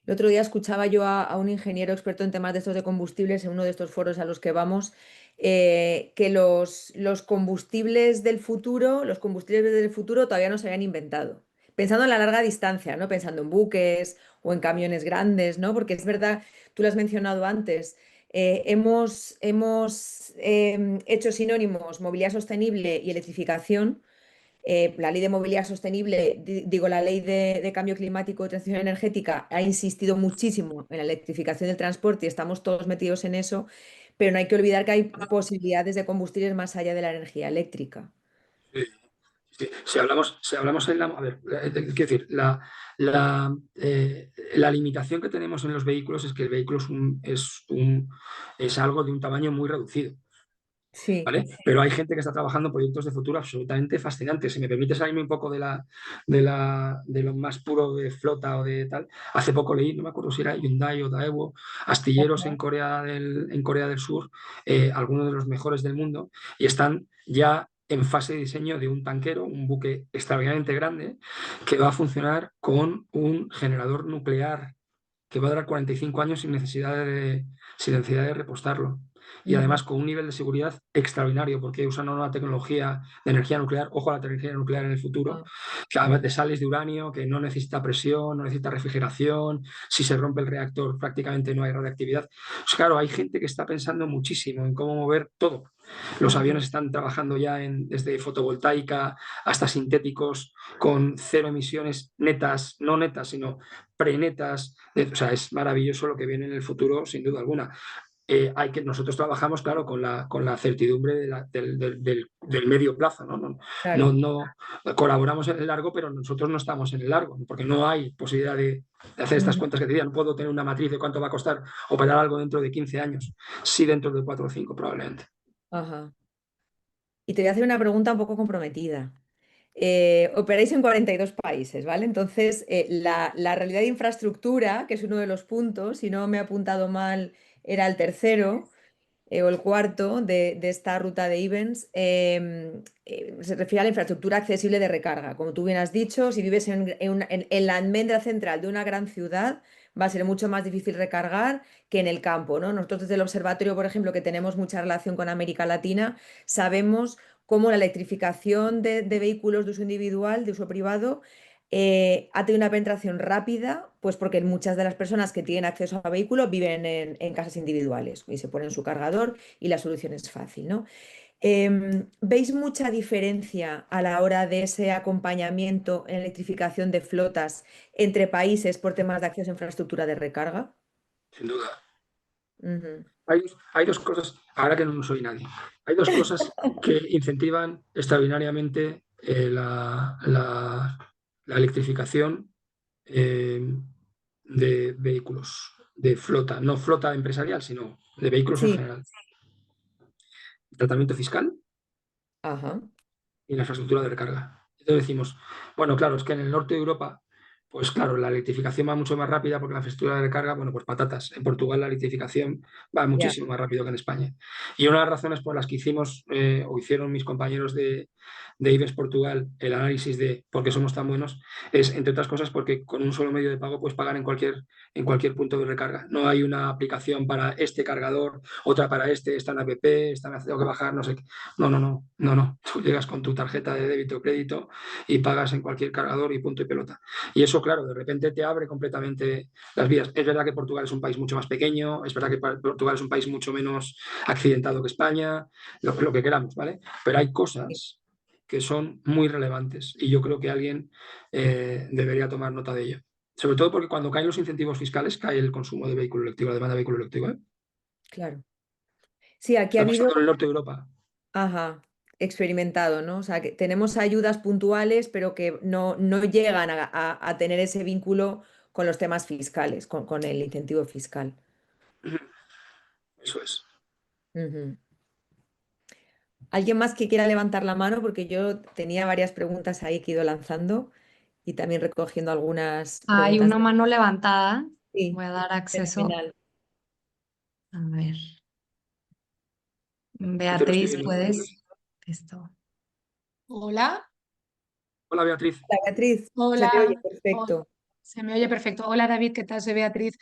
El otro día escuchaba yo a un ingeniero experto en temas de estos de combustibles en uno de estos foros a los que vamos, que los combustibles del futuro, los combustibles del futuro todavía no se habían inventado. Pensando en la larga distancia, ¿no? Pensando en buques o en camiones grandes, ¿no? Porque es verdad, tú lo has mencionado antes, hemos hecho sinónimos movilidad sostenible y electrificación. La ley de movilidad sostenible, digo, la ley de cambio climático y transición energética ha insistido muchísimo en la electrificación del transporte y estamos todos metidos en eso, pero no hay que olvidar que hay posibilidades de combustibles más allá de la energía eléctrica. Sí, sí. Si hablamos a ver, quiero decir, la limitación que tenemos en los vehículos es que el vehículo es algo de un tamaño muy reducido. Sí. ¿Vale? Pero hay gente que está trabajando proyectos de futuro absolutamente fascinantes. Si me permite salirme un poco de lo más puro de flota o de tal, hace poco leí, no me acuerdo si era Hyundai o Daewoo, astilleros en Corea del Sur, algunos de los mejores del mundo, y están ya en fase de diseño de un tanquero, un buque extraordinariamente grande, que va a funcionar con un generador nuclear que va a durar 45 años sin necesidad de repostarlo. Y Ujú. además con un nivel de seguridad extraordinario, porque usan una tecnología de energía nuclear, ojo a la tecnología nuclear en el futuro, Ah, que además de sales de uranio, que no necesita presión, no necesita refrigeración, si se rompe el reactor prácticamente no hay radiactividad. Pues claro, hay gente que está pensando muchísimo en cómo mover todo. Los ujú. aviones están trabajando ya desde fotovoltaica hasta sintéticos con cero emisiones netas, no netas, sino prenetas. O sea, es maravilloso lo que viene en el futuro, sin duda alguna. Nosotros trabajamos, claro, con la certidumbre del medio plazo, ¿no? No, Claro. no colaboramos en el largo, pero nosotros no estamos en el largo, porque no hay posibilidad de hacer estas Ujú. cuentas que te decía. No puedo tener una matriz de cuánto va a costar operar algo dentro de 15 años, sí dentro de 4 o 5 probablemente. Ajá. Y te voy a hacer una pregunta un poco comprometida. Operáis en 42 países, ¿vale? Entonces, la realidad de infraestructura, que es uno de los puntos, si no me he apuntado mal, era el tercero o el cuarto de esta ruta de Events, se refiere a la infraestructura accesible de recarga. Como tú bien has dicho, si vives en la almendra central de una gran ciudad, va a ser mucho más difícil recargar que en el campo, ¿no? Nosotros desde el observatorio, por ejemplo, que tenemos mucha relación con América Latina, sabemos cómo la electrificación de vehículos de uso individual, de uso privado, ha tenido una penetración rápida, pues porque muchas de las personas que tienen acceso a vehículos viven en casas individuales y se ponen su cargador y la solución es fácil, ¿no? ¿Veis mucha diferencia a la hora de ese acompañamiento en electrificación de flotas entre países por temas de acceso a infraestructura de recarga? Sin duda. Ujú. Hay dos cosas, ahora que no soy nadie, hay dos cosas que incentivan extraordinariamente la electrificación eh, de vehículos, de flota, no flota empresarial, sino de vehículos en Sí, general. El tratamiento fiscal ajá, y la infraestructura de recarga. Entonces decimos, bueno, claro, es que en el norte de Europa, pues claro, la electrificación va mucho más rápida porque la infraestructura de recarga, bueno, pues patatas. En Portugal la electrificación va ya. muchísimo más rápido que en España. Y una de las razones por las que hicimos o hicieron mis compañeros de IBEX Portugal el análisis de por qué somos tan buenos es, entre otras cosas, porque con un solo medio de pago puedes pagar en cualquier punto de recarga. No hay una aplicación para este cargador, otra para esta en app, esta me tengo que bajar, no sé qué. No, no, no, no, no. Tú llegas con tu tarjeta de débito o crédito y pagas en cualquier cargador y punto y pelota. Y eso claro, de repente te abre completamente las vías. Es verdad que Portugal es un país mucho más pequeño, es verdad que Portugal es un país mucho menos accidentado que España, lo que queramos, ¿vale? Pero hay cosas que son muy relevantes y yo creo que alguien debería tomar nota de ello. Sobre todo porque cuando caen los incentivos fiscales, cae el consumo de vehículo eléctrico, la demanda de vehículo eléctrico, ¿eh? claro. Sí, aquí ha Está habido, pasando en el norte de Europa. ajá, experimentado, ¿no? O sea, que tenemos ayudas puntuales, pero que no llegan a tener ese vínculo con los temas fiscales, con el incentivo fiscal. Eso es. Ujú. ¿Alguien más que quiera levantar la mano? Porque yo tenía varias preguntas ahí que he ido lanzando y también recogiendo algunas Hay preguntas. una mano levantada. Sí, Voy a dar acceso. fenomenal. A ver, Yo lo estoy Beatriz, viendo. ¿puedes? Esto. Hola, Hola Beatriz. Hola, Beatriz, se te oye hola. Oh, perfecto. se me oye perfecto. Hola David, ¿qué tal? Soy Beatriz.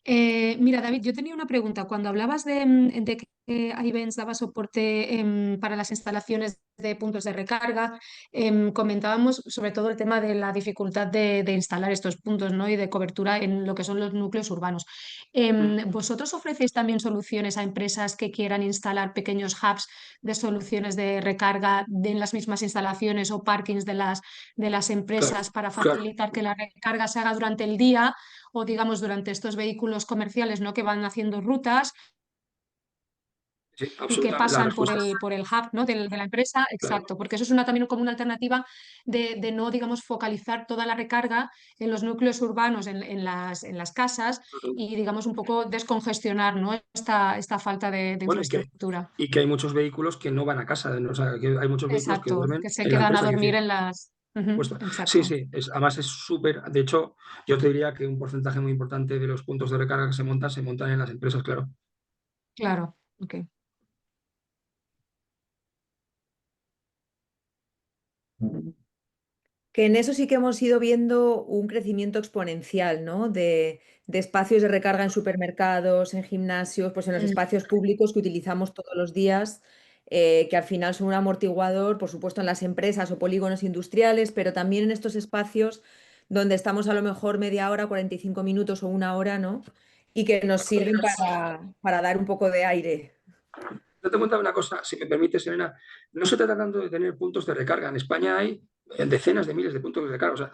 Mira, David, yo tenía una pregunta. Cuando hablabas de que Ivens daba soporte para las instalaciones de puntos de recarga, comentábamos sobre todo el tema de la dificultad de instalar estos puntos, ¿no? Y de cobertura en lo que son los núcleos urbanos. ¿Vosotros ofrecéis también soluciones a empresas que quieran instalar pequeños hubs de soluciones de recarga en las mismas instalaciones o parkings de las Claro, empresas para claro. facilitar que la recarga se haga durante el día o digamos durante estos vehículos comerciales, ¿no? Que van haciendo rutas Sí, y que absolutamente. La pasan por respuesta es el hub, ¿no? De la empresa, claro. exacto, porque eso es también como una alternativa de no, digamos, focalizar toda la recarga en los núcleos urbanos, en las casas y, digamos, un poco descongestionar, ¿no? Esta falta de Bueno, infraestructura. y que hay muchos vehículos que no van a casa, ¿no? O sea, que hay muchos vehículos que Exacto, duermen que se en la quedan a empresa, quiero dormir decir, en las... Ujú, puesto. Sí, exacto, sí, además es súper. De hecho, yo te diría que un porcentaje muy importante de los puntos de recarga que se montan en las empresas, claro. claro, ok. Que en eso sí que hemos ido viendo un crecimiento exponencial, ¿no? De espacios de recarga en supermercados, en gimnasios, pues en los Mm, espacios públicos que utilizamos todos los días, que al final son un amortiguador, por supuesto, en las empresas o polígonos industriales, pero también en estos espacios donde estamos a lo mejor media hora, 45 minutos o una hora, ¿no? Y que nos sirven para dar un poco de aire. Date cuenta de una cosa, si me permites, Elena, no se trata tanto de tener puntos de recarga. En España hay decenas de miles de puntos de recarga. O sea,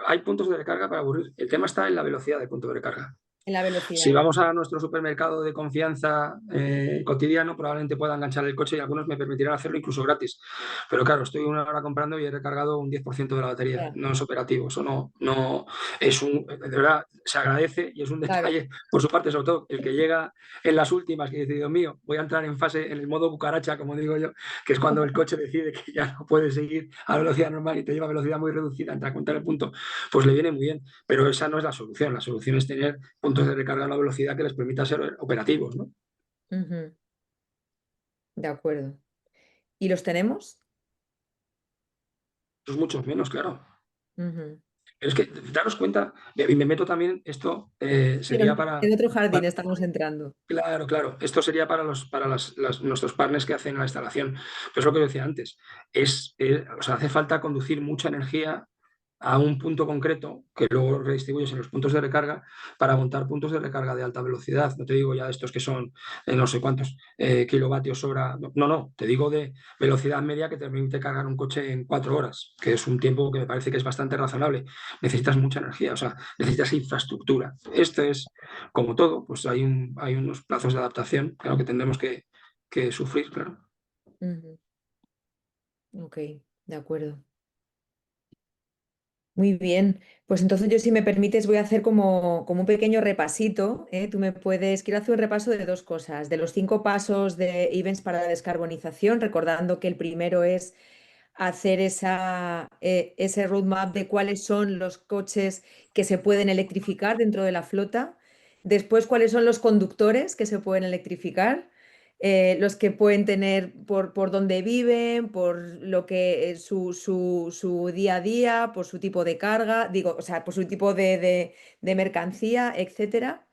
hay puntos de recarga para aburrir. El tema está en la velocidad del punto de recarga. En la Si velocidad. vamos a nuestro supermercado de confianza cotidiano, probablemente pueda enganchar el coche y algunos me permitirán hacerlo incluso gratis. Pero claro, estoy una hora comprando y he recargado un 10% de la batería. Ya, No es operativo, eso no es de verdad, se agradece y es un claro, detalle por su parte, sobre todo el que llega en las últimas, que dice, Dios mío, voy a entrar en fase, en el modo cucaracha, como digo yo, que es cuando el coche decide que ya no puede seguir a velocidad normal y te lleva a velocidad muy reducida, entra a contar el punto, pues le viene muy bien. Pero esa no es la solución. La solución es tener puntos de recarga a una velocidad que les permita ser operativos, ¿no? ujú, de acuerdo. ¿Y los tenemos? Eso es mucho menos, claro. Ujú. Pero es que daros cuenta, y me meto también, esto Pero sería en otro para, jardín estamos entrando. claro, claro. Esto sería para nuestros partners que hacen la instalación. Pero es lo que yo decía antes. O sea, hace falta conducir mucha energía a un punto concreto que luego redistribuyes en los puntos de recarga para montar puntos de recarga de alta velocidad. No te digo ya estos que son no sé cuántos kilovatios hora. No, no, no, te digo de velocidad media que te permite cargar un coche en 4 horas, que es un tiempo que me parece que es bastante razonable. Necesitas mucha energía, o sea, necesitas infraestructura. Esto es como todo, pues hay unos plazos de adaptación, claro, que tendremos que sufrir, claro. Ujú. Ok, de acuerdo. Muy bien. Pues entonces yo, si me permites, voy a hacer como un pequeño repasito, ¿eh? Quiero hacer un repaso de dos cosas, de los 5 pasos de Ivens para la descarbonización, recordando que el primero es hacer ese roadmap de cuáles son los coches que se pueden electrificar dentro de la flota. Después, cuáles son los conductores que se pueden electrificar, los que pueden tener por dónde viven, por lo que es su día a día, por su tipo de carga, digo, o sea, por su tipo de mercancía, etcétera.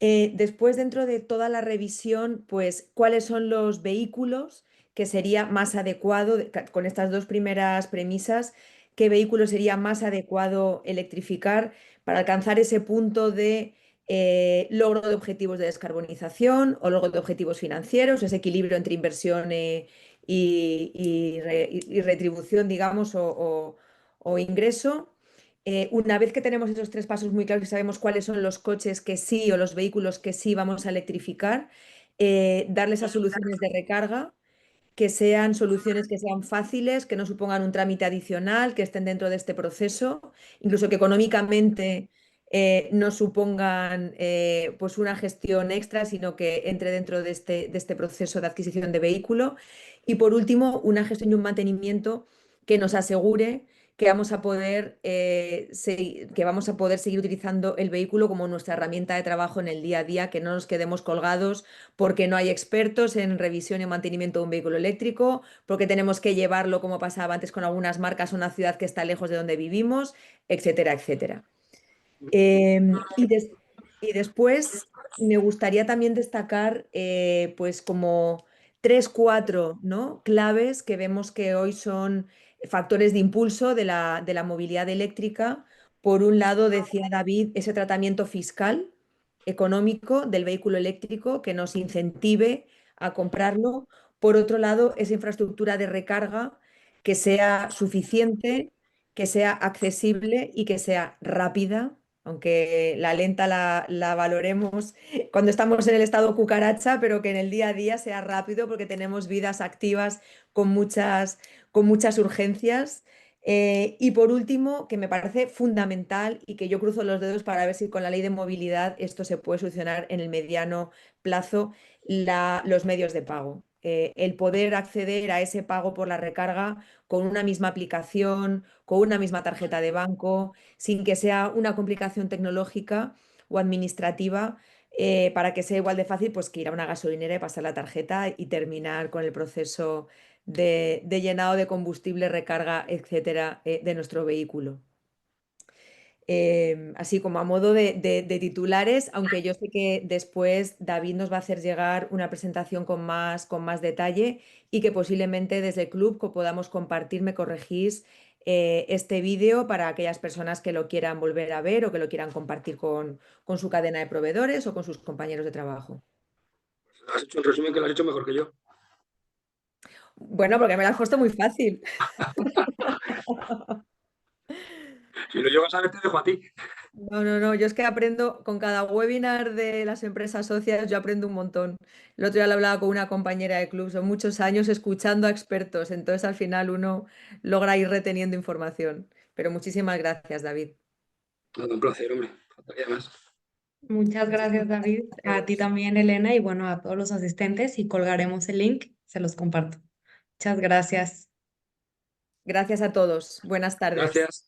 Después, dentro de toda la revisión, pues, ¿cuáles son los vehículos que sería más adecuado, con estas dos primeras premisas, qué vehículo sería más adecuado electrificar para alcanzar ese punto de logro de objetivos de descarbonización o logro de objetivos financieros, ese equilibrio entre inversión y retribución, digamos, o ingreso. Una vez que tenemos esos tres pasos muy claros y sabemos cuáles son los coches que sí o los vehículos que sí vamos a electrificar, darles a soluciones de recarga que sean soluciones que sean fáciles, que no supongan un trámite adicional, que estén dentro de este proceso, incluso que económicamente no supongan pues una gestión extra, sino que entre dentro de este proceso de adquisición de vehículo. Y por último, una gestión y un mantenimiento que nos asegure que vamos a poder, que vamos a poder seguir utilizando el vehículo como nuestra herramienta de trabajo en el día a día, que no nos quedemos colgados porque no hay expertos en revisión y mantenimiento de un vehículo eléctrico, porque tenemos que llevarlo, como pasaba antes con algunas marcas, a una ciudad que está lejos de donde vivimos, etcétera, etcétera. Y, y después me gustaría también destacar pues como tres, cuatro, ¿no? claves que vemos que hoy son factores de impulso de la movilidad eléctrica. Por un lado, decía David, ese tratamiento fiscal económico del vehículo eléctrico que nos incentive a comprarlo. Por otro lado, esa infraestructura de recarga que sea suficiente, que sea accesible y que sea rápida, aunque la lenta la valoremos cuando estamos en el estado cucaracha, pero que en el día a día sea rápido porque tenemos vidas activas con muchas urgencias. Y por último, que me parece fundamental y que yo cruzo los dedos para ver si con la ley de movilidad esto se puede solucionar en el mediano plazo, los medios de pago. El poder acceder a ese pago por la recarga con una misma aplicación, con una misma tarjeta de banco, sin que sea una complicación tecnológica o administrativa, para que sea igual de fácil pues, que ir a una gasolinera y pasar la tarjeta y terminar con el proceso de llenado de combustible, recarga, etcétera, de nuestro vehículo. Así como a modo de titulares, aunque yo sé que después David nos va a hacer llegar una presentación con más detalle y que posiblemente desde el club podamos compartir, me corregís, este vídeo para aquellas personas que lo quieran volver a ver o que lo quieran compartir con su cadena de proveedores o con sus compañeros de trabajo. Has hecho un resumen que lo has hecho mejor que yo. Bueno, porque me lo has puesto muy fácil. Si lo llevas a ver, te dejo a ti. No, no, no, yo es que aprendo con cada webinar de las empresas socias, yo aprendo un montón. El otro día lo hablaba con una compañera de club, son muchos años escuchando a expertos, entonces al final uno logra ir reteniendo información. Pero muchísimas gracias, David. Nada, un placer, hombre. Faltaría más. Muchas gracias, David. A ti también, Elena, y bueno, a todos los asistentes y colgaremos el link, se los comparto. Muchas gracias. Gracias a todos. Buenas tardes. Gracias.